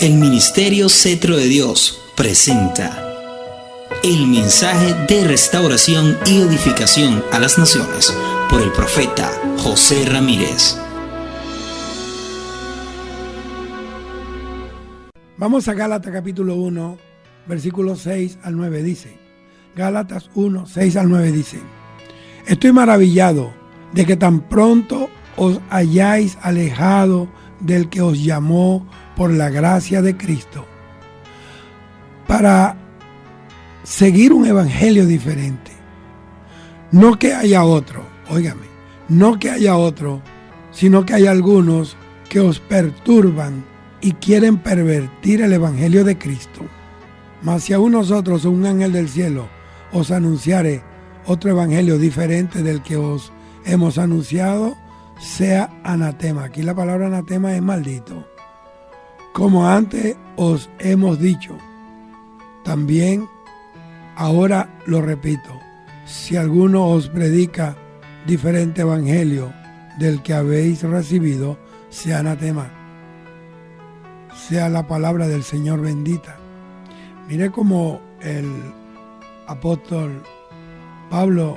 El Ministerio Cetro de Dios presenta el mensaje de restauración y edificación a las naciones por el profeta José Ramírez. Vamos a Gálatas capítulo 1, versículos 6 al 9 dice. Gálatas 1, 6 al 9 dice: Estoy maravillado de que tan pronto os hayáis alejado del que os llamó por la gracia de Cristo, para seguir un evangelio diferente. No que haya otro, óigame, no que haya otro, sino que hay algunos que os perturban y quieren pervertir el evangelio de Cristo. Mas si aún nosotros o un ángel del cielo os anunciare otro evangelio diferente del que os hemos anunciado, sea anatema. Aquí la palabra anatema es maldito. Como antes os hemos dicho, también ahora lo repito: si alguno os predica diferente evangelio del que habéis recibido, sea anatema. Sea la palabra del Señor bendita. Mire cómo el apóstol Pablo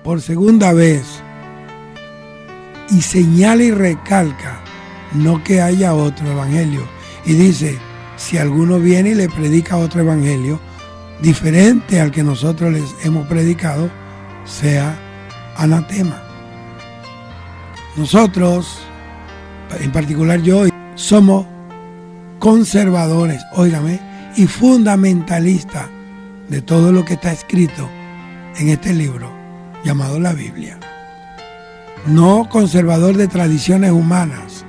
por segunda vez y señala y recalca no que haya otro evangelio, y dice: si alguno viene y le predica otro evangelio diferente al que nosotros les hemos predicado, sea anatema. Nosotros, en particular yo, somos conservadores, óigame, y fundamentalistas de todo lo que está escrito en este libro llamado la Biblia. No conservador de tradiciones humanas,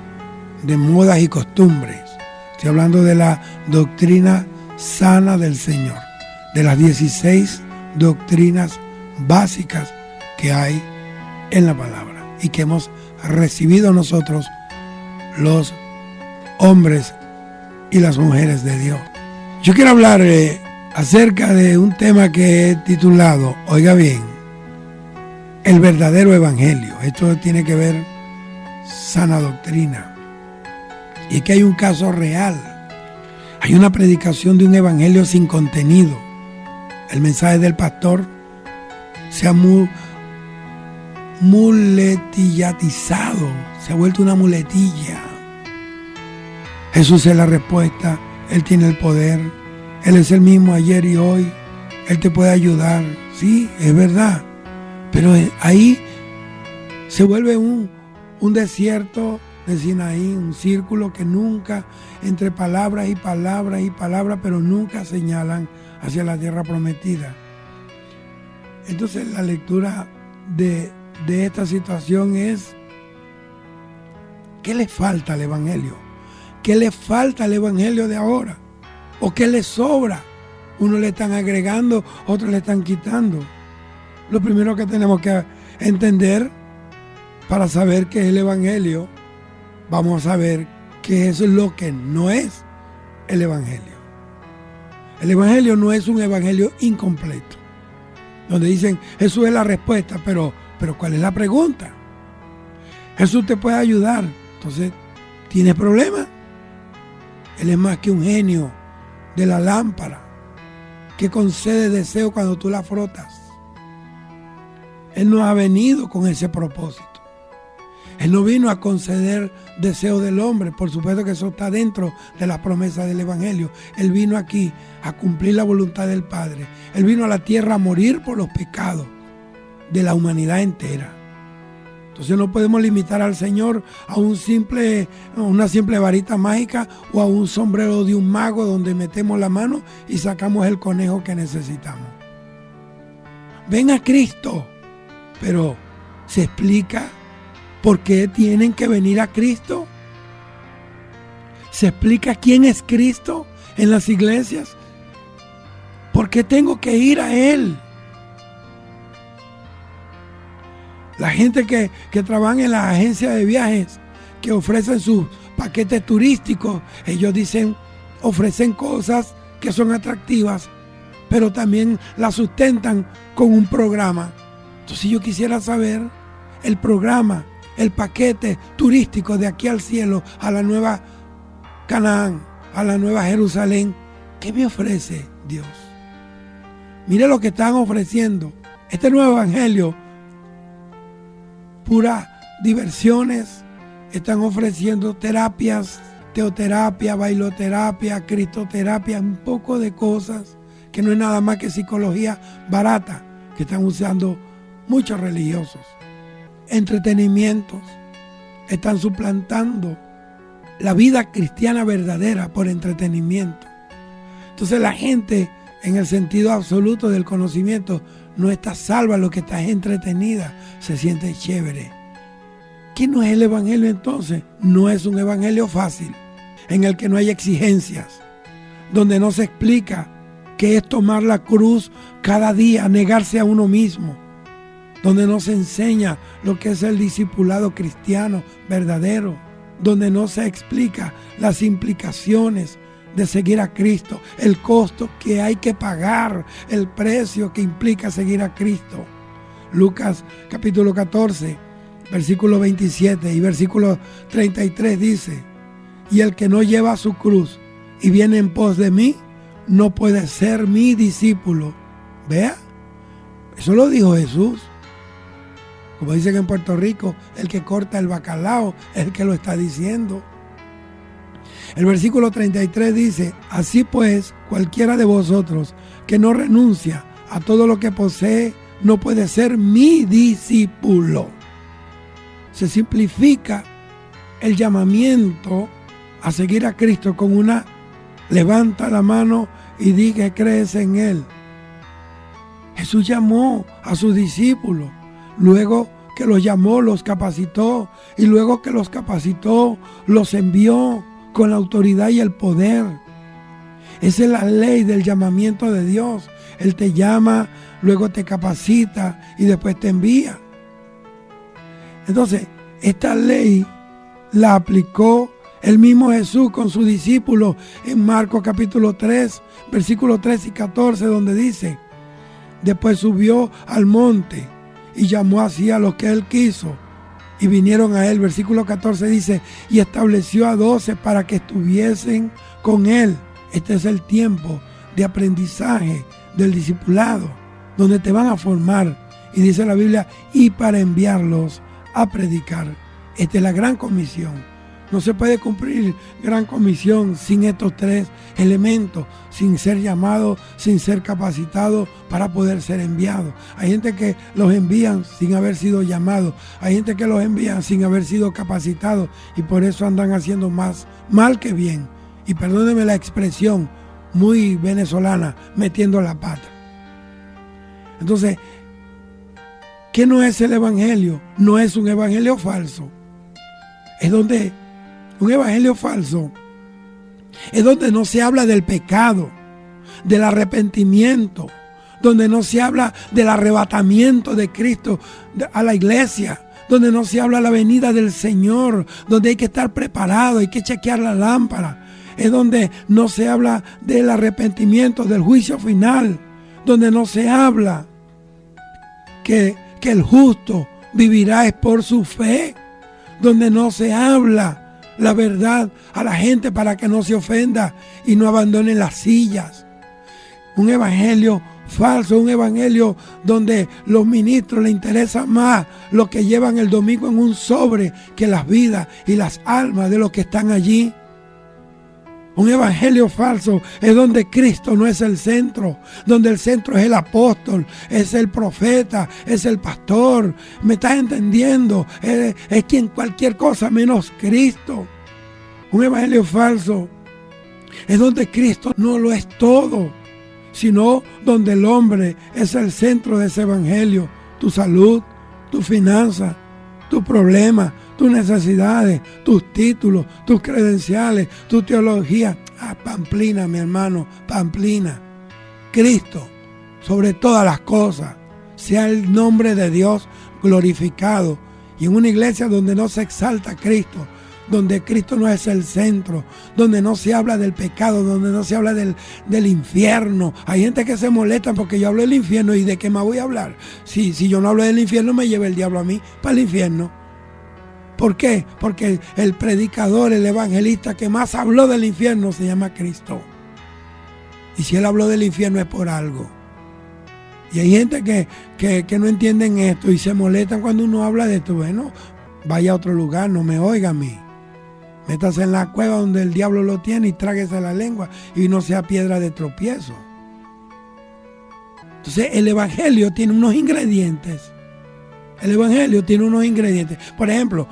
de modas y costumbres. Estoy hablando de la doctrina sana del Señor, de las 16 doctrinas básicas que hay en la palabra y que hemos recibido nosotros, los hombres y las mujeres de Dios. Yo quiero hablar acerca de un tema que he titulado, oiga bien, el verdadero evangelio. Esto tiene que ver sana doctrina. Y que hay un caso real. Hay una predicación de un evangelio sin contenido. El mensaje del pastor se ha muletillatizado, se ha vuelto una muletilla. Jesús es la respuesta, Él tiene el poder, Él es el mismo ayer y hoy, Él te puede ayudar. Sí, es verdad, pero ahí se vuelve un desierto de Sinaí, un círculo que nunca, entre palabras y palabras y palabras, pero nunca señalan hacia la tierra prometida. Entonces la lectura de esta situación es: ¿qué le falta al evangelio? ¿Qué le falta al evangelio de ahora? ¿O qué le sobra? Unos le están agregando, otros le están quitando. Lo primero que tenemos que entender para saber qué es el evangelio, vamos a ver qué es lo que no es el evangelio. El evangelio no es un evangelio incompleto, donde dicen Jesús es la respuesta, pero ¿cuál es la pregunta? Jesús te puede ayudar. Entonces, ¿tienes problemas? Él es más que un genio de la lámpara que concede deseo cuando tú la frotas. Él no ha venido con ese propósito. Él no vino a conceder deseo del hombre. Por supuesto que eso está dentro de las promesas del evangelio. Él vino aquí a cumplir la voluntad del Padre. Él vino a la tierra a morir por los pecados de la humanidad entera. Entonces no podemos limitar al Señor a una simple varita mágica o a un sombrero de un mago donde metemos la mano y sacamos el conejo que necesitamos. Ven a Cristo, pero se explica por qué tienen que venir a Cristo. Se explica quién es Cristo en las iglesias. ¿Por qué tengo que ir a Él? La gente que trabaja en las agencias de viajes, que ofrecen sus paquetes turísticos, ellos ofrecen cosas que son atractivas, pero también las sustentan con un programa. Entonces yo quisiera saber el programa, el paquete turístico de aquí al cielo, a la nueva Canaán, a la Nueva Jerusalén. ¿Qué me ofrece Dios? Mire lo que están ofreciendo. Este nuevo evangelio, puras diversiones. Están ofreciendo terapias, teoterapia, bailoterapia, cristoterapia, un poco de cosas que no es nada más que psicología barata que están usando muchos religiosos. Entretenimientos. Están suplantando la vida cristiana verdadera por entretenimiento. Entonces la gente, en el sentido absoluto del conocimiento, no está salva, lo que está entretenida, se siente chévere. ¿Qué no es el evangelio entonces? No es un evangelio fácil, en el que no hay exigencias, donde no se explica qué es tomar la cruz cada día, negarse a uno mismo, donde no se enseña lo que es el discipulado cristiano verdadero, donde no se explica las implicaciones de seguir a Cristo, el costo que hay que pagar, el precio que implica seguir a Cristo. Lucas capítulo 14, versículo 27 y versículo 33 dice: y el que no lleva su cruz y viene en pos de mí, no puede ser mi discípulo. Vea, eso lo dijo Jesús. Como dicen en Puerto Rico, el que corta el bacalao es el que lo está diciendo. El versículo 33 dice: así pues, cualquiera de vosotros que no renuncia a todo lo que posee, no puede ser mi discípulo. Se simplifica el llamamiento a seguir a Cristo con una: levanta la mano y di que crees en Él. Jesús llamó a sus discípulos. Luego que los llamó, los capacitó, y luego que los capacitó, los envió con la autoridad y el poder. Esa es la ley del llamamiento de Dios. Él te llama, luego te capacita y después te envía. Entonces, esta ley la aplicó el mismo Jesús con sus discípulos en Marcos capítulo 3, versículos 13 y 14, donde dice: después subió al monte y llamó así a los que él quiso, y vinieron a él. Versículo 14 dice: y estableció a 12 para que estuviesen con él. Este es el tiempo de aprendizaje del discipulado, donde te van a formar. Y dice la Biblia: y para enviarlos a predicar. Esta es la gran comisión. No se puede cumplir gran comisión sin estos tres elementos, sin ser llamado, sin ser capacitado para poder ser enviado. Hay gente que los envían sin haber sido llamados. Hay gente que los envían sin haber sido capacitados, y por eso andan haciendo más mal que bien. Y perdónenme la expresión muy venezolana, metiendo la pata. Entonces, ¿qué no es el evangelio? No es un evangelio falso. Es donde un evangelio falso es donde no se habla del pecado, del arrepentimiento, donde no se habla del arrebatamiento de Cristo a la iglesia, donde no se habla de la venida del Señor, donde hay que estar preparado, hay que chequear la lámpara. Es donde no se habla del arrepentimiento, del juicio final, donde no se habla que el justo vivirá es por su fe, donde no se habla la verdad a la gente para que no se ofenda y no abandone las sillas. Un evangelio falso, un evangelio donde los ministros les interesa más lo que llevan el domingo en un sobre que las vidas y las almas de los que están allí. Un evangelio falso es donde Cristo no es el centro, donde el centro es el apóstol, es el profeta, es el pastor. ¿Me estás entendiendo? Es quien cualquier cosa menos Cristo. Un evangelio falso es donde Cristo no lo es todo, sino donde el hombre es el centro de ese evangelio. Tu salud, tu finanza, tu problema, tus necesidades, tus títulos, tus credenciales, tu teología. Pamplina, mi hermano, Pamplina. Cristo, sobre todas las cosas, sea el nombre de Dios glorificado. Y en una iglesia donde no se exalta a Cristo, donde Cristo no es el centro, donde no se habla del pecado, donde no se habla del infierno. Hay gente que se molesta porque yo hablo del infierno, ¿y de qué más voy a hablar? Si yo no hablo del infierno, me lleva el diablo a mí para el infierno. ¿Por qué? Porque el predicador, el evangelista que más habló del infierno se llama Cristo. Y si él habló del infierno es por algo. Y hay gente que no entienden esto y se molestan cuando uno habla de esto. Bueno, vaya a otro lugar, no me oiga a mí. Métase en la cueva donde el diablo lo tiene y tráguese la lengua y no sea piedra de tropiezo. Entonces el evangelio tiene unos ingredientes. El evangelio tiene unos ingredientes. Por ejemplo,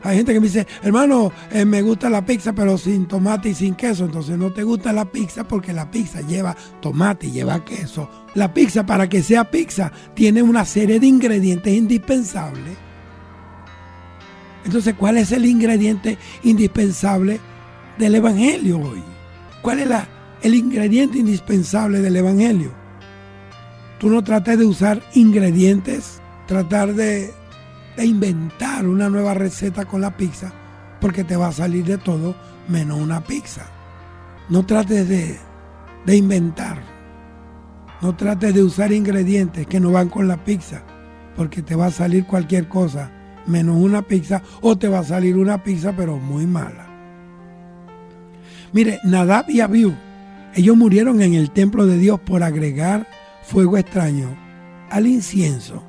hay gente que me dice, hermano, me gusta la pizza pero sin tomate y sin queso. Entonces no te gusta la pizza porque la pizza lleva tomate y lleva queso. La pizza, para que sea pizza, tiene una serie de ingredientes indispensables. Entonces, ¿cuál es el ingrediente indispensable del evangelio hoy? ¿Cuál es el ingrediente indispensable del evangelio? Tú no trates de usar ingredientes, tratar de inventar una nueva receta con la pizza, porque te va a salir de todo menos una pizza. No trates de inventar. No trates de usar ingredientes que no van con la pizza, porque te va a salir cualquier cosa menos una pizza, o te va a salir una pizza pero muy mala. Mire, Nadab y Abiú, ellos murieron en el templo de Dios por agregar fuego extraño al incienso.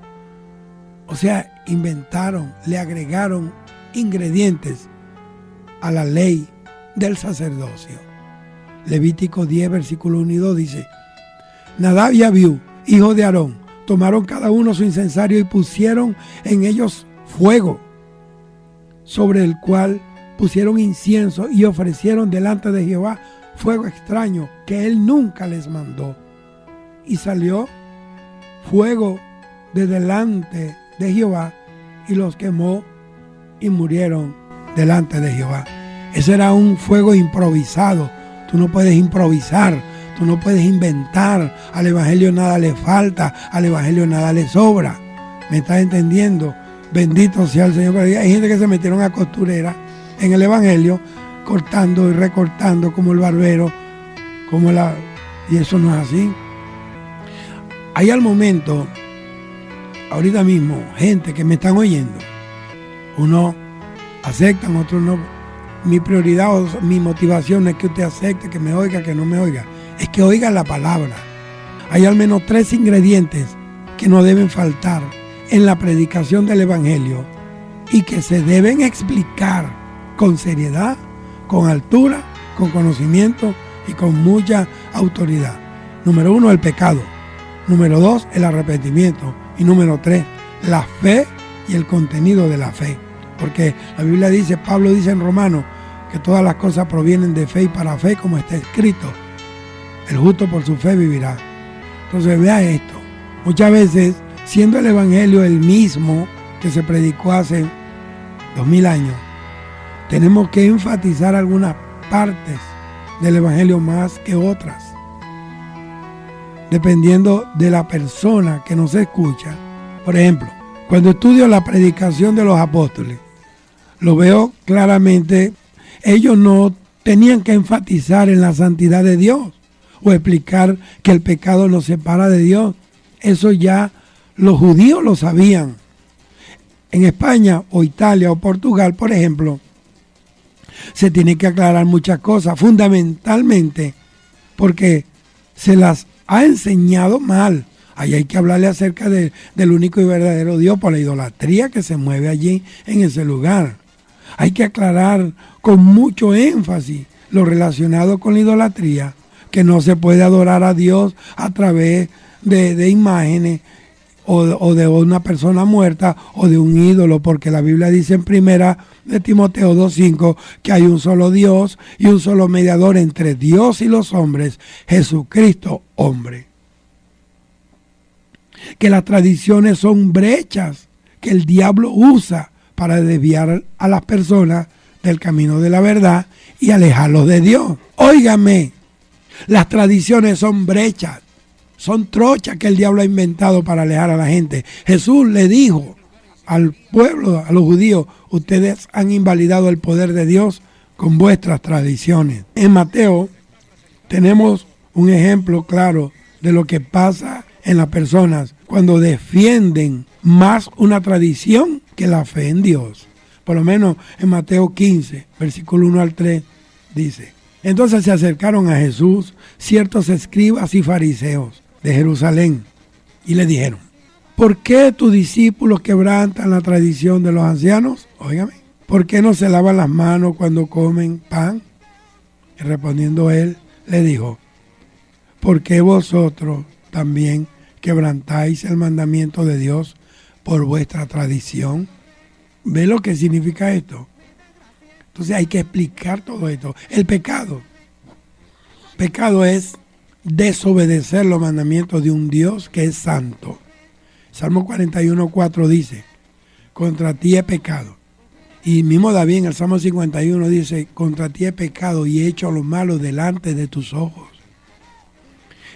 O sea, inventaron, le agregaron ingredientes a la ley del sacerdocio. Levítico 10, versículo 1 y 2 dice: Nadab y Abiú, hijos de Aarón, tomaron cada uno su incensario y pusieron en ellos fuego, sobre el cual pusieron incienso y ofrecieron delante de Jehová fuego extraño que él nunca les mandó. Y salió fuego de delante de Jehová y los quemó y murieron delante de Jehová. Ese era un fuego improvisado. Tú no puedes improvisar, tú no puedes inventar. Al evangelio nada le falta, al evangelio nada le sobra. ¿Me estás entendiendo? Bendito sea el Señor. Pero hay gente que se metieron a costurera en el evangelio, cortando y recortando como el barbero, y eso no es así. Hay al momento, ahorita mismo, gente que me están oyendo. Unos aceptan, otros no. Mi prioridad o mi motivación no es que usted acepte, que me oiga, que no me oiga. Es que oiga la palabra. Hay al menos 3 ingredientes que no deben faltar en la predicación del evangelio y que se deben explicar con seriedad, con altura, con conocimiento y con mucha autoridad. Número 1, el pecado. Número 2, el arrepentimiento. Y número 3, la fe y el contenido de la fe. Porque la Biblia dice, Pablo dice en Romanos, que todas las cosas provienen de fe y para fe, como está escrito. El justo por su fe vivirá. Entonces vea esto. Muchas veces, siendo el evangelio el mismo que se predicó hace 2000 años, tenemos que enfatizar algunas partes del evangelio más que otras. Dependiendo de la persona que nos escucha. Por ejemplo, cuando estudio la predicación de los apóstoles, lo veo claramente. Ellos no tenían que enfatizar en la santidad de Dios o explicar que el pecado nos separa de Dios. Eso ya los judíos lo sabían. En España o Italia o Portugal, por ejemplo, se tiene que aclarar muchas cosas, fundamentalmente porque se las ha enseñado mal. Ahí hay que hablarle acerca del único y verdadero Dios por la idolatría que se mueve allí en ese lugar. Hay que aclarar con mucho énfasis lo relacionado con la idolatría, que no se puede adorar a Dios a través de imágenes o de una persona muerta o de un ídolo, porque la Biblia dice en 1 de Timoteo 2:5 que hay un solo Dios y un solo mediador entre Dios y los hombres, Jesucristo hombre. Que las tradiciones son brechas que el diablo usa para desviar a las personas del camino de la verdad y alejarlos de Dios. Óigame, las tradiciones son brechas, son trochas que el diablo ha inventado para alejar a la gente. Jesús le dijo al pueblo, a los judíos, ustedes han invalidado el poder de Dios con vuestras tradiciones. En Mateo tenemos un ejemplo claro de lo que pasa en las personas cuando defienden más una tradición que la fe en Dios. Por lo menos en Mateo 15, versículo 1 al 3, dice: entonces se acercaron a Jesús ciertos escribas y fariseos de Jerusalén y le dijeron: ¿por qué tus discípulos quebrantan la tradición de los ancianos? Óigame, ¿por qué no se lavan las manos cuando comen pan? Y respondiendo él, le dijo: ¿por qué vosotros también quebrantáis el mandamiento de Dios por vuestra tradición? ¿Ve lo que significa esto? Entonces hay que explicar todo esto. El pecado es desobedecer los mandamientos de un Dios que es santo. Salmo 41:4 dice: contra ti he pecado. Y mismo David en el Salmo 51 dice: contra ti he pecado y he hecho lo malo delante de tus ojos.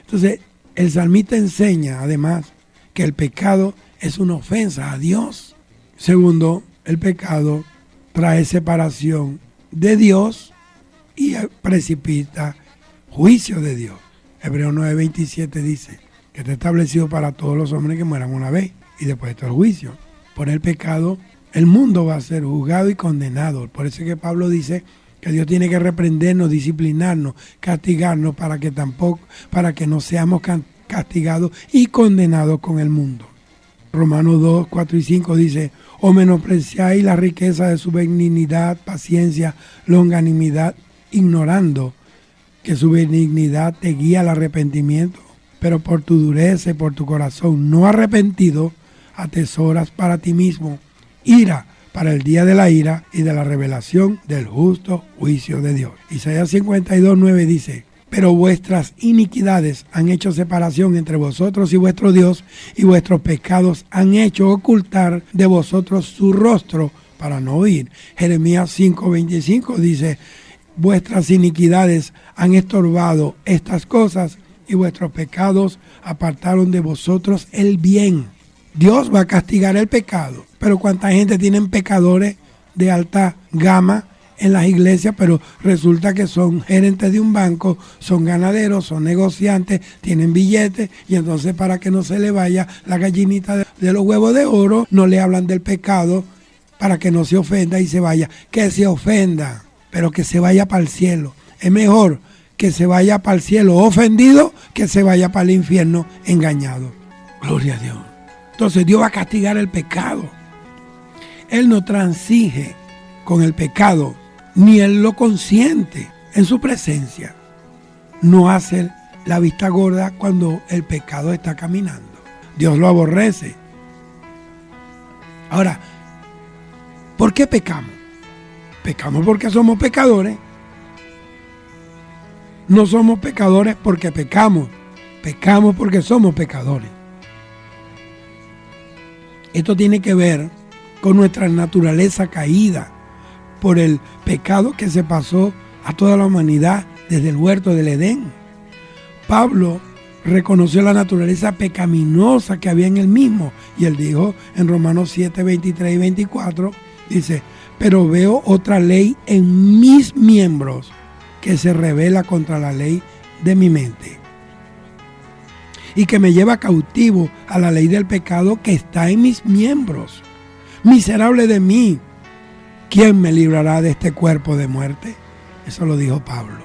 Entonces el salmista enseña además que el pecado es una ofensa a Dios. Segundo, el pecado trae separación de Dios y precipita juicio de Dios. Hebreos 9:27 dice que está establecido para todos los hombres que mueran una vez y después está el juicio. Por el pecado el mundo va a ser juzgado y condenado. Por eso es que Pablo dice que Dios tiene que reprendernos, disciplinarnos, castigarnos para que no seamos castigados y condenados con el mundo. Romanos 2, 4 y 5 dice: o menospreciáis la riqueza de su benignidad, paciencia, longanimidad, ignorando que su benignidad te guía al arrepentimiento, pero por tu dureza y por tu corazón no arrepentido, atesoras para ti mismo ira para el día de la ira y de la revelación del justo juicio de Dios. Isaías 52:9 dice: pero vuestras iniquidades han hecho separación entre vosotros y vuestro Dios, y vuestros pecados han hecho ocultar de vosotros su rostro para no oír. Jeremías 5:25 dice: vuestras iniquidades han estorbado estas cosas, y vuestros pecados apartaron de vosotros el bien. Dios va a castigar el pecado, pero cuánta gente tienen pecadores de alta gama en las iglesias, pero resulta que son gerentes de un banco, son ganaderos, son negociantes, tienen billetes, y entonces para que no se le vaya la gallinita de los huevos de oro, no le hablan del pecado para que no se ofenda y se vaya. Que se ofenda, pero que se vaya para el cielo. Es mejor que se vaya para el cielo ofendido que se vaya para el infierno engañado. Gloria a Dios. Entonces Dios va a castigar el pecado. Él no transige con el pecado, ni Él lo consiente en su presencia. No hace la vista gorda cuando el pecado está caminando. Dios lo aborrece. Ahora, ¿por qué pecamos? Pecamos porque somos pecadores. No somos pecadores porque pecamos. Pecamos porque somos pecadores. Esto tiene que ver con nuestra naturaleza caída por el pecado que se pasó a toda la humanidad desde el huerto del Edén. Pablo reconoció la naturaleza pecaminosa que había en él mismo, y él dijo en Romanos 7, 23 y 24, dice: pero veo otra ley en mis miembros que se rebela contra la ley de mi mente y que me lleva cautivo a la ley del pecado que está en mis miembros. Miserable de mí, ¿quién me librará de este cuerpo de muerte? Eso lo dijo Pablo.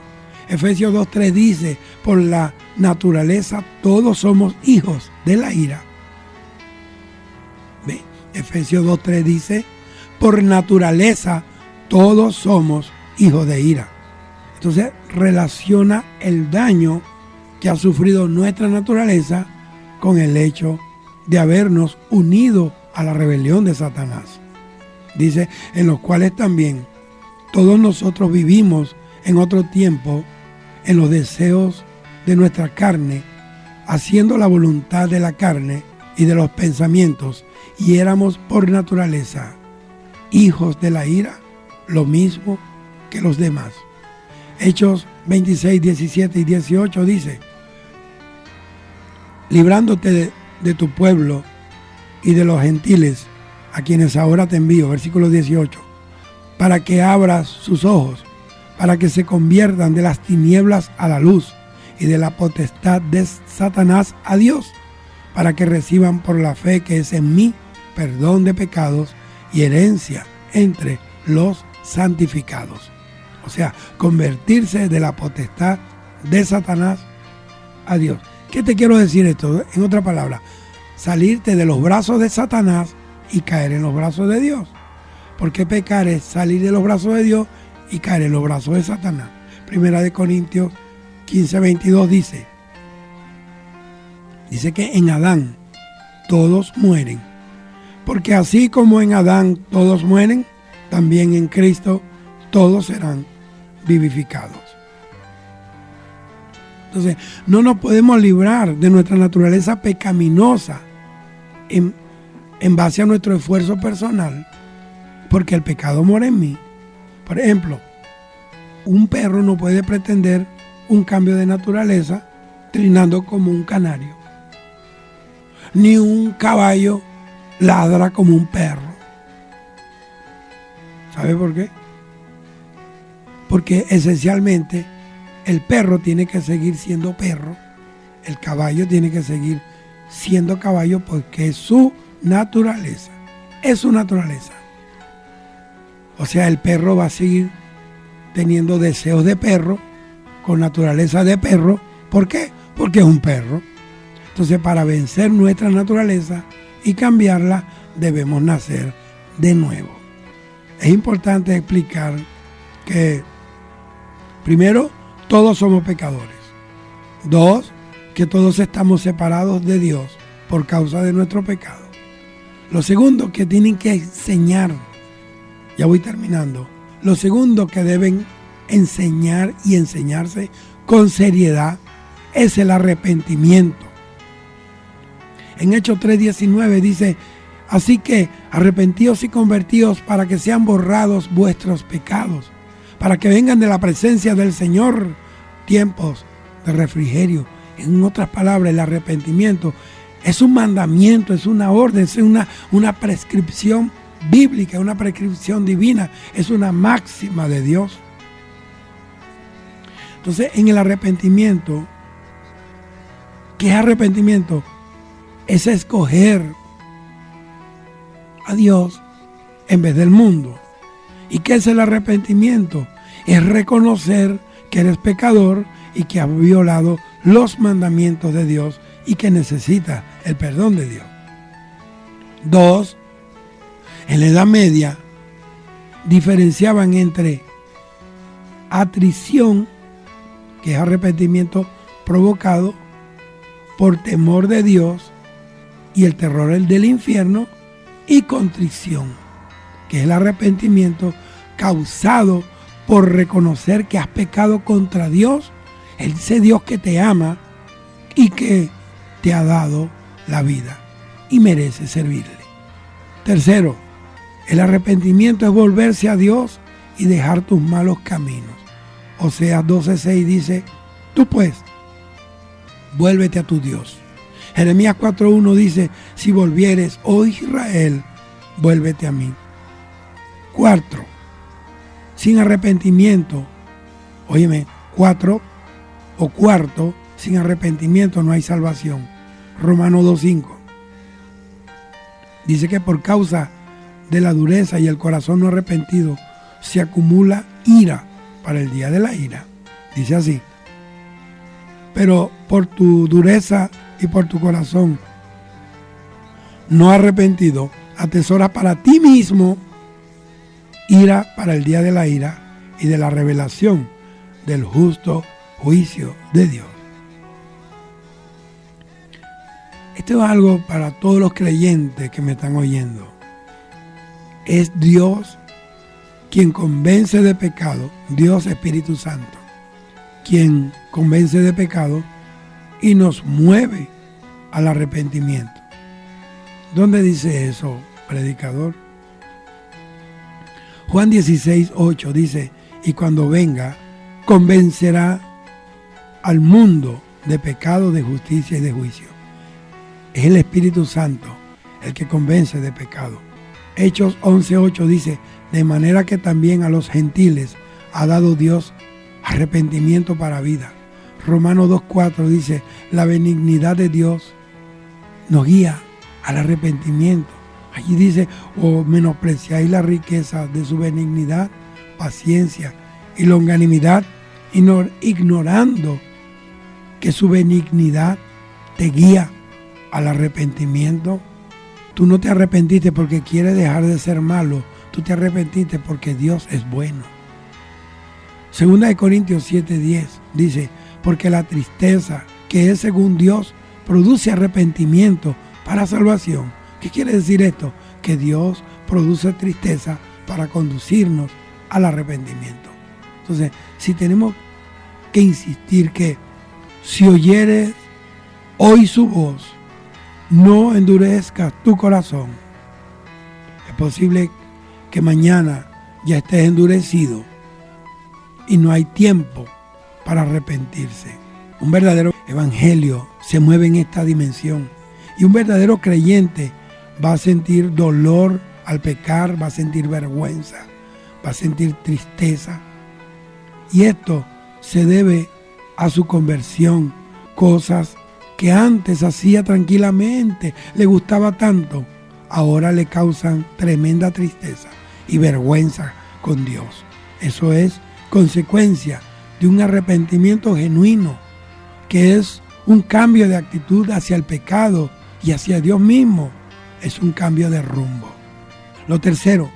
Efesios 2:3 dice: por la naturaleza todos somos hijos de la ira. ¿Ve? Efesios 2:3 dice: por naturaleza todos somos hijos de ira. Entonces relaciona el daño que ha sufrido nuestra naturaleza con el hecho de habernos unido a la rebelión de Satanás. Dice: en los cuales también todos nosotros vivimos en otro tiempo en los deseos de nuestra carne, haciendo la voluntad de la carne y de los pensamientos, y éramos por naturaleza hijos de la ira, lo mismo que los demás. Hechos 26, 17 y 18 dice: librándote de tu pueblo y de los gentiles, a quienes ahora te envío, versículo 18, para que abras sus ojos, para que se conviertan de las tinieblas a la luz y de la potestad de Satanás a Dios, para que reciban por la fe que es en mí perdón de pecados y herencia entre los santificados. O sea, convertirse de la potestad de Satanás a Dios. ¿Qué te quiero decir esto? En otra palabra, salirte de los brazos de Satanás y caer en los brazos de Dios. Porque pecar es salir de los brazos de Dios y caer en los brazos de Satanás. Primera de Corintios 15:22 dice que en Adán todos mueren. Porque así como en Adán todos mueren, también en Cristo todos serán vivificados. Entonces, no nos podemos librar de nuestra naturaleza pecaminosa en base a nuestro esfuerzo personal, porque el pecado mora en mí. Por ejemplo, un perro no puede pretender un cambio de naturaleza trinando como un canario, ni un caballo ladra como un perro. ¿Sabe por qué? Porque esencialmente el perro tiene que seguir siendo perro, el caballo tiene que seguir siendo caballo porque es su naturaleza. Es su naturaleza. O sea, el perro va a seguir teniendo deseos de perro, con naturaleza de perro. ¿Por qué? Porque es un perro. Entonces, para vencer nuestra naturaleza y cambiarla, debemos nacer de nuevo. Es importante explicar que, primero, todos somos pecadores. Dos, que todos estamos separados de Dios por causa de nuestro pecado. Lo segundo que tienen que enseñar, ya voy terminando, lo segundo que deben enseñar y enseñarse con seriedad es el arrepentimiento. En Hechos 3:19 dice, así que arrepentíos y convertíos para que sean borrados vuestros pecados, para que vengan de la presencia del Señor tiempos de refrigerio. En otras palabras, el arrepentimiento es un mandamiento, es una orden, es una prescripción bíblica, una prescripción divina, es una máxima de Dios. Entonces, en el arrepentimiento, ¿qué es arrepentimiento? Es escoger a Dios en vez del mundo. ¿Y qué es el arrepentimiento? Es reconocer que eres pecador y que has violado los mandamientos de Dios y que necesitas el perdón de Dios. Dos, en la Edad Media diferenciaban entre atrición, que es arrepentimiento provocado por temor de Dios y el terror del infierno, y contrición, que es el arrepentimiento causado por reconocer que has pecado contra Dios, ese Dios que te ama y que te ha dado la vida y merece servirle. Tercero, el arrepentimiento es volverse a Dios y dejar tus malos caminos. Oseas 12:6 dice, tú pues, vuélvete a tu Dios. Jeremías 4:1 dice, si volvieres, oh Israel, vuélvete a mí. Cuarto, sin arrepentimiento, cuarto, sin arrepentimiento no hay salvación. Romanos 2:5 dice que por causa de la dureza y el corazón no arrepentido se acumula ira para el día de la ira. Dice así, pero por tu dureza y por tu corazón no arrepentido, atesora para ti mismo ira para el día de la ira y de la revelación del justo juicio de Dios. Esto es algo para todos los creyentes que me están oyendo. Es Dios quien convence de pecado, Dios Espíritu Santo, quien convence de pecado y nos mueve al arrepentimiento. ¿Dónde dice eso, predicador? Juan 16:8 dice, y cuando venga, convencerá al mundo de pecado, de justicia y de juicio. Es el Espíritu Santo el que convence de pecado. Hechos 11:8 dice, de manera que también a los gentiles ha dado Dios arrepentimiento para vida. Romanos 2:4 dice, la benignidad de Dios nos guía al arrepentimiento, Allí dice, o menospreciáis la riqueza de su benignidad, paciencia y longanimidad, ignorando que su benignidad te guía al arrepentimiento. Tú no te arrepentiste porque quieres dejar de ser malo, tú te arrepentiste porque Dios es bueno. Segunda de Corintios 7:10 dice, porque la tristeza que es según Dios produce arrepentimiento para salvación. ¿Qué quiere decir esto? Que Dios produce tristeza para conducirnos al arrepentimiento. Entonces, si tenemos que insistir que si oyeres hoy su voz, no endurezcas tu corazón. Es posible que mañana ya estés endurecido y no hay tiempo para arrepentirse. Un verdadero evangelio se mueve en esta dimensión y un verdadero creyente va a sentir dolor al pecar, va a sentir vergüenza, va a sentir tristeza. Y esto se debe a su conversión, cosas que antes hacía tranquilamente, le gustaba tanto, ahora le causan tremenda tristeza y vergüenza con Dios. Eso es consecuencia de un arrepentimiento genuino, que es un cambio de actitud hacia el pecado y hacia Dios mismo. Es un cambio de rumbo. Lo tercero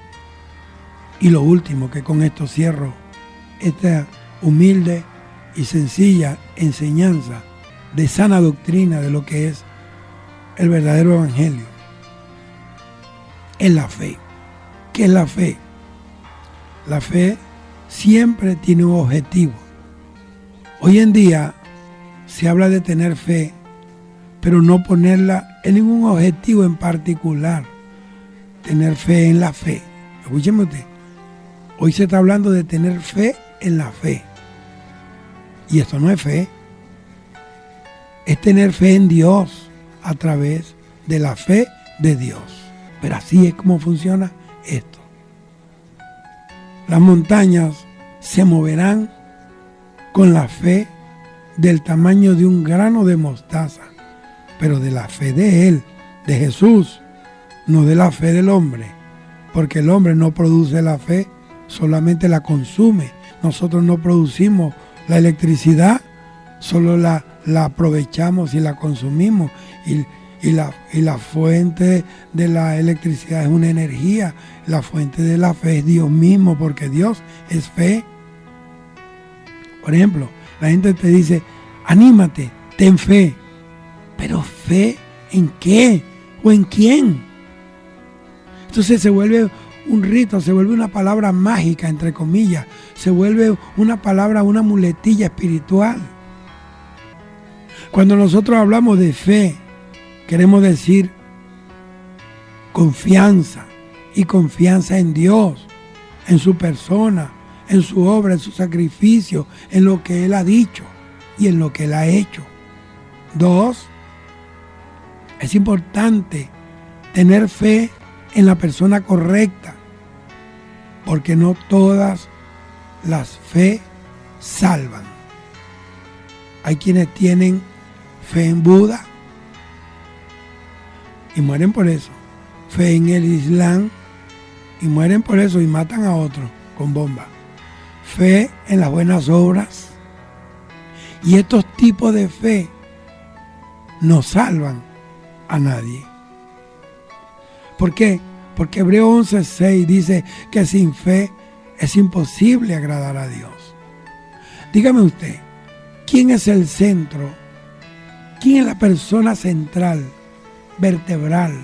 y lo último, que con esto cierro esta humilde y sencilla enseñanza de sana doctrina de lo que es el verdadero evangelio, es la fe. ¿Qué es la fe? La fe siempre tiene un objetivo. Hoy en día se habla de tener fe, pero no ponerla en ningún objetivo en particular. Tener fe en la fe. Escúcheme usted. Hoy se está hablando de tener fe en la fe. Y esto no es fe. Es tener fe en Dios a través de la fe de Dios. Pero así es como funciona esto. Las montañas se moverán con la fe del tamaño de un grano de mostaza, pero de la fe de Él, de Jesús, no de la fe del hombre, porque el hombre no produce la fe, solamente la consume. Nosotros no producimos la electricidad, solo la aprovechamos y la consumimos, y la fuente de la electricidad es una energía. La fuente de la fe es Dios mismo, porque Dios es fe. Por ejemplo, la gente te dice, anímate, ten fe. ¿Pero fe en qué? ¿O en quién? Entonces se vuelve un rito, se vuelve una palabra mágica, entre comillas. Se vuelve una palabra, una muletilla espiritual. Cuando nosotros hablamos de fe, queremos decir confianza, y confianza en Dios, en su persona, en su obra, en su sacrificio, en lo que Él ha dicho y en lo que Él ha hecho. 2, es importante tener fe en la persona correcta, porque no todas las fe salvan. Hay quienes tienen fe en Buda y mueren por eso, fe en el Islam y mueren por eso y matan a otros con bomba, fe en las buenas obras, y estos tipos de fe no salvan a nadie. ¿Por qué? Porque Hebreos 11:6 dice que sin fe es imposible agradar a Dios. Dígame usted, ¿quién es el centro? ¿Quién es la persona central, vertebral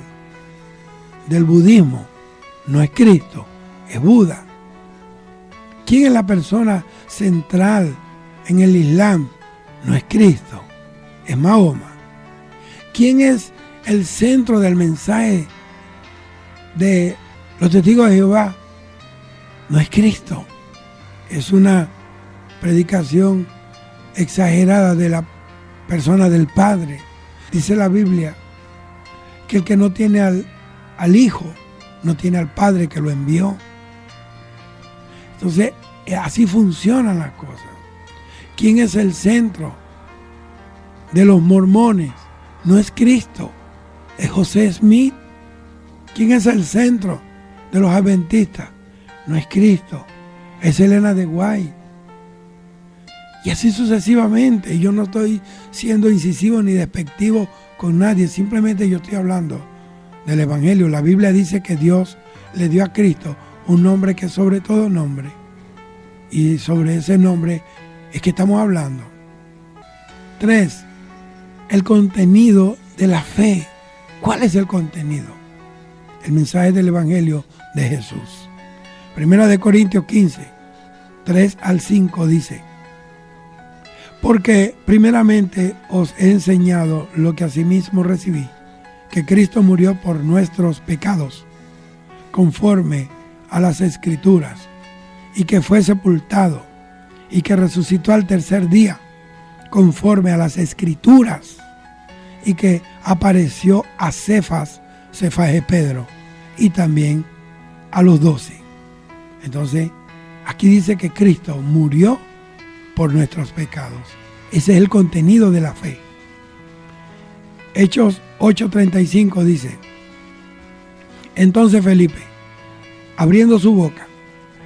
del budismo? No es Cristo, es Buda. ¿Quién es la persona central en el Islam? No es Cristo, es Mahoma. ¿Quién es el centro del mensaje de los testigos de Jehová? No es Cristo, es una predicación exagerada de la persona del Padre. Dice la Biblia que el que no tiene al Hijo, no tiene al Padre que lo envió. Entonces, así funcionan las cosas. ¿Quién es el centro de los mormones? No es Cristo, es José Smith. ¿Quién es el centro de los adventistas? No es Cristo, es Elena de White. Y así sucesivamente. Y yo no estoy siendo incisivo ni despectivo con nadie, simplemente yo estoy hablando del Evangelio. La Biblia dice que Dios le dio a Cristo un nombre que es sobre todo nombre. Y sobre ese nombre es que estamos hablando. 3. El contenido de la fe. ¿Cuál es el contenido? El mensaje del Evangelio de Jesús. Primera de Corintios 15, 3 al 5 dice: porque primeramente os he enseñado lo que asimismo recibí, que Cristo murió por nuestros pecados, conforme a las Escrituras, y que fue sepultado, y que resucitó al tercer día, conforme a las Escrituras, y que apareció a Cefas es Pedro, y también a los 12. Entonces, aquí dice que Cristo murió por nuestros pecados. Ese es el contenido de la fe. Hechos 8:35 dice: entonces Felipe, abriendo su boca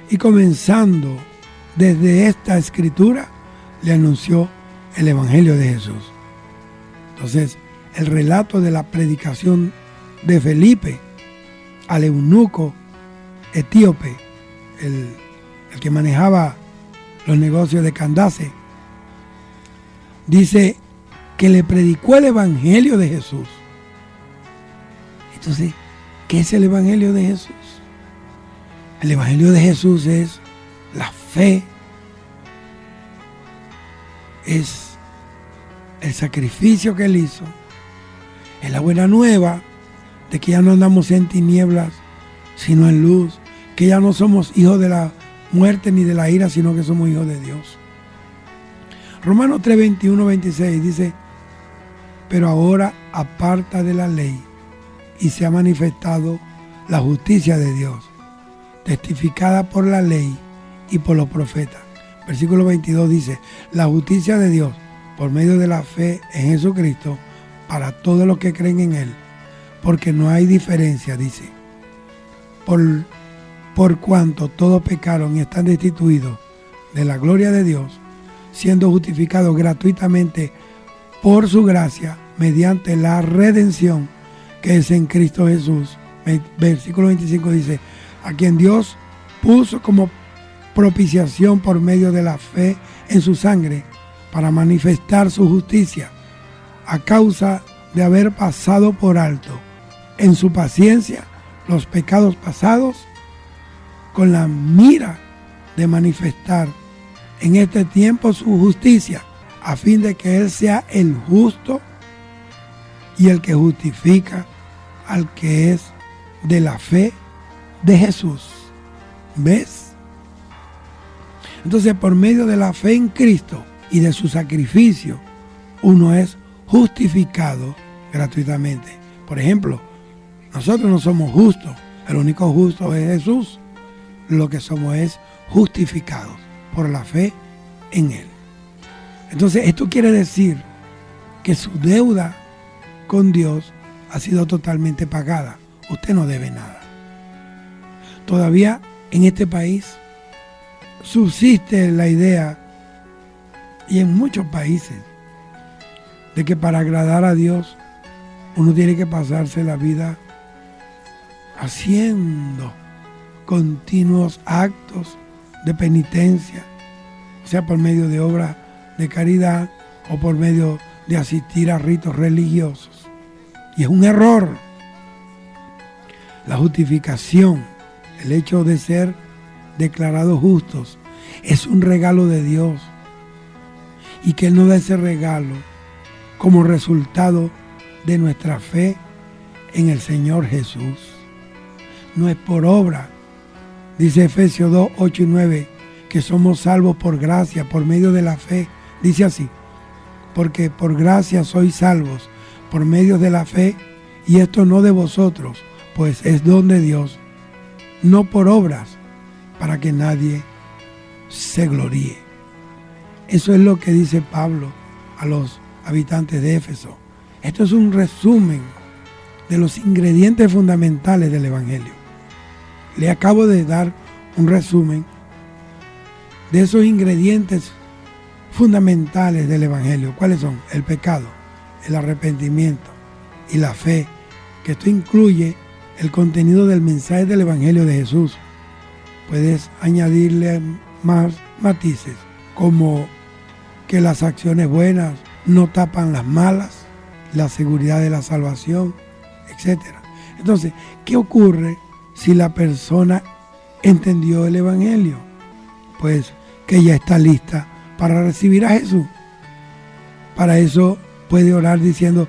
y comenzando desde esta escritura, le anunció el Evangelio de Jesús. Entonces, el relato de la predicación de Felipe al eunuco etíope, el que manejaba los negocios de Candace, dice que le predicó el Evangelio de Jesús. Entonces, ¿qué es el Evangelio de Jesús? El Evangelio de Jesús es la fe, es el sacrificio que Él hizo, es la buena nueva de que ya no andamos en tinieblas, sino en luz, que ya no somos hijos de la muerte ni de la ira, sino que somos hijos de Dios. Romanos 3:21-26 dice: pero ahora aparta de la ley y se ha manifestado la justicia de Dios, testificada por la ley y por los profetas. Versículo 22 dice: la justicia de Dios por medio de la fe en Jesucristo para todos los que creen en Él, porque no hay diferencia, dice, por cuanto todos pecaron y están destituidos de la gloria de Dios, siendo justificados gratuitamente por su gracia mediante la redención que es en Cristo Jesús. Versículo 25 dice: a quien Dios puso como propiciación por medio de la fe en su sangre, para manifestar su justicia, a causa de haber pasado por alto en su paciencia los pecados pasados, con la mira de manifestar en este tiempo su justicia, a fin de que Él sea el justo y el que justifica al que es de la fe de Jesús. ¿Ves? Entonces, por medio de la fe en Cristo y de su sacrificio, uno es justificado gratuitamente. Por ejemplo, nosotros no somos justos, el único justo es Jesús. Lo que somos es justificados por la fe en Él. Entonces, esto quiere decir que su deuda con Dios ha sido totalmente pagada. Usted no debe nada. Todavía en este país subsiste la idea, y en muchos países, de que para agradar a Dios uno tiene que pasarse la vida haciendo continuos actos de penitencia, sea por medio de obras de caridad o por medio de asistir a ritos religiosos. Y es un error. La justificación, el hecho de ser declarados justos, es un regalo de Dios, y que Él nos da ese regalo como resultado de nuestra fe en el Señor Jesús. No es por obra. Dice Efesios 2, 8 y 9, que somos salvos por gracia, por medio de la fe. Dice así: porque por gracia sois salvos, por medio de la fe, y esto no de vosotros, pues es don de Dios, no por obras, para que nadie se gloríe. Eso es lo que dice Pablo a los habitantes de Éfeso. Esto es un resumen de los ingredientes fundamentales del Evangelio. Le acabo de dar un resumen de esos ingredientes fundamentales del Evangelio. ¿Cuáles son? El pecado, el arrepentimiento y la fe, que esto incluye el contenido del mensaje del Evangelio de Jesús. Puedes añadirle más matices, como que las acciones buenas no tapan las malas, la seguridad de la salvación, etc. Entonces, ¿qué ocurre si la persona entendió el Evangelio? Pues que ya está lista para recibir a Jesús. Para eso puede orar diciendo: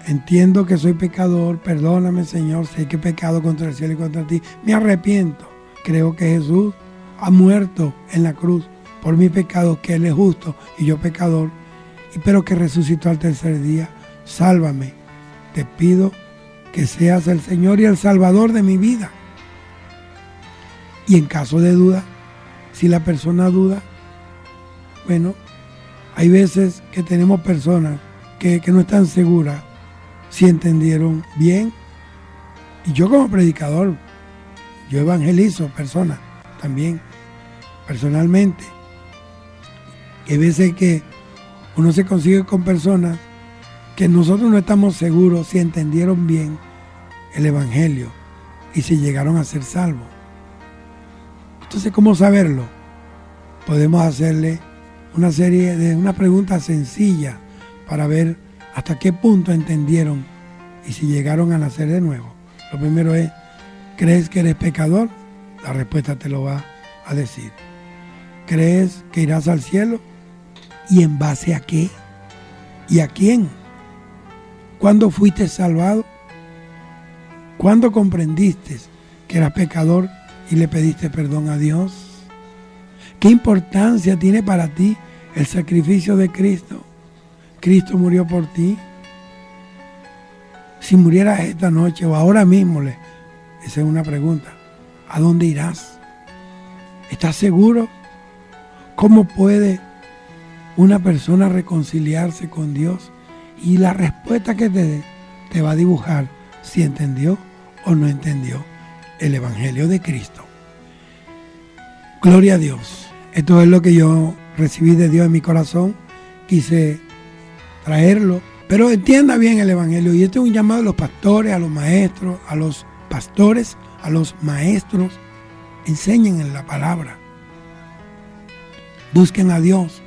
entiendo que soy pecador, perdóname, Señor, sé que he pecado contra el cielo y contra ti, me arrepiento, creo que Jesús ha muerto en la cruz por mi pecado, que Él es justo y yo pecador, pero que resucitó al tercer día. Sálvame, te pido que seas el Señor y el Salvador de mi vida. Y en caso de duda, si la persona duda, bueno, hay veces que tenemos personas que no están seguras si entendieron bien. Y yo como predicador, yo evangelizo personas también, personalmente. Hay veces que uno se consigue con personas que nosotros no estamos seguros si entendieron bien el Evangelio y si llegaron a ser salvos. Entonces, ¿cómo saberlo? Podemos hacerle una pregunta sencilla para ver hasta qué punto entendieron y si llegaron a nacer de nuevo. Lo primero es: ¿crees que eres pecador? La respuesta te lo va a decir. ¿Crees que irás al cielo? ¿Y en base a qué? ¿Y a quién? ¿Cuándo fuiste salvado? ¿Cuándo comprendiste que eras pecador y le pediste perdón a Dios? ¿Qué importancia tiene para ti el sacrificio de Cristo? ¿Cristo murió por ti? Si murieras esta noche o ahora mismo, esa es una pregunta, ¿a dónde irás? ¿Estás seguro? ¿Cómo puede una persona reconciliarse con Dios? Y la respuesta que te dé te va a dibujar si entendió o no entendió el Evangelio de Cristo. Gloria a Dios. Esto es lo que yo recibí de Dios en mi corazón. Quise traerlo, pero entienda bien el Evangelio. Y este es un llamado a los pastores, a los maestros, a los pastores, a los maestros. Enseñen en la palabra. Busquen a Dios.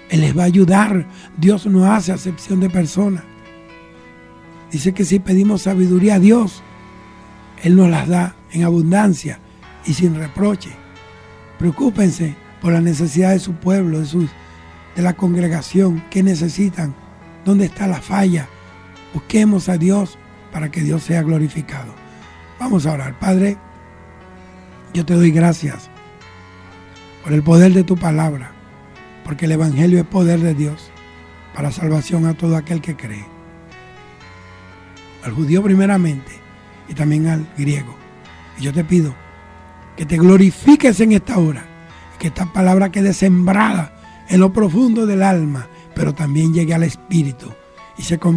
Él les va a ayudar. Dios no hace acepción de personas. Dice que si pedimos sabiduría a Dios, Él nos las da en abundancia y sin reproche. Preocúpense por la necesidad de su pueblo, de la congregación. ¿Qué necesitan? ¿Dónde está la falla? Busquemos a Dios para que Dios sea glorificado. Vamos a orar. Padre, yo te doy gracias por el poder de tu palabra, porque el Evangelio es poder de Dios para salvación a todo aquel que cree. Al judío primeramente y también al griego. Y yo te pido que te glorifiques en esta hora y que esta palabra quede sembrada en lo profundo del alma, pero también llegue al espíritu y se convierta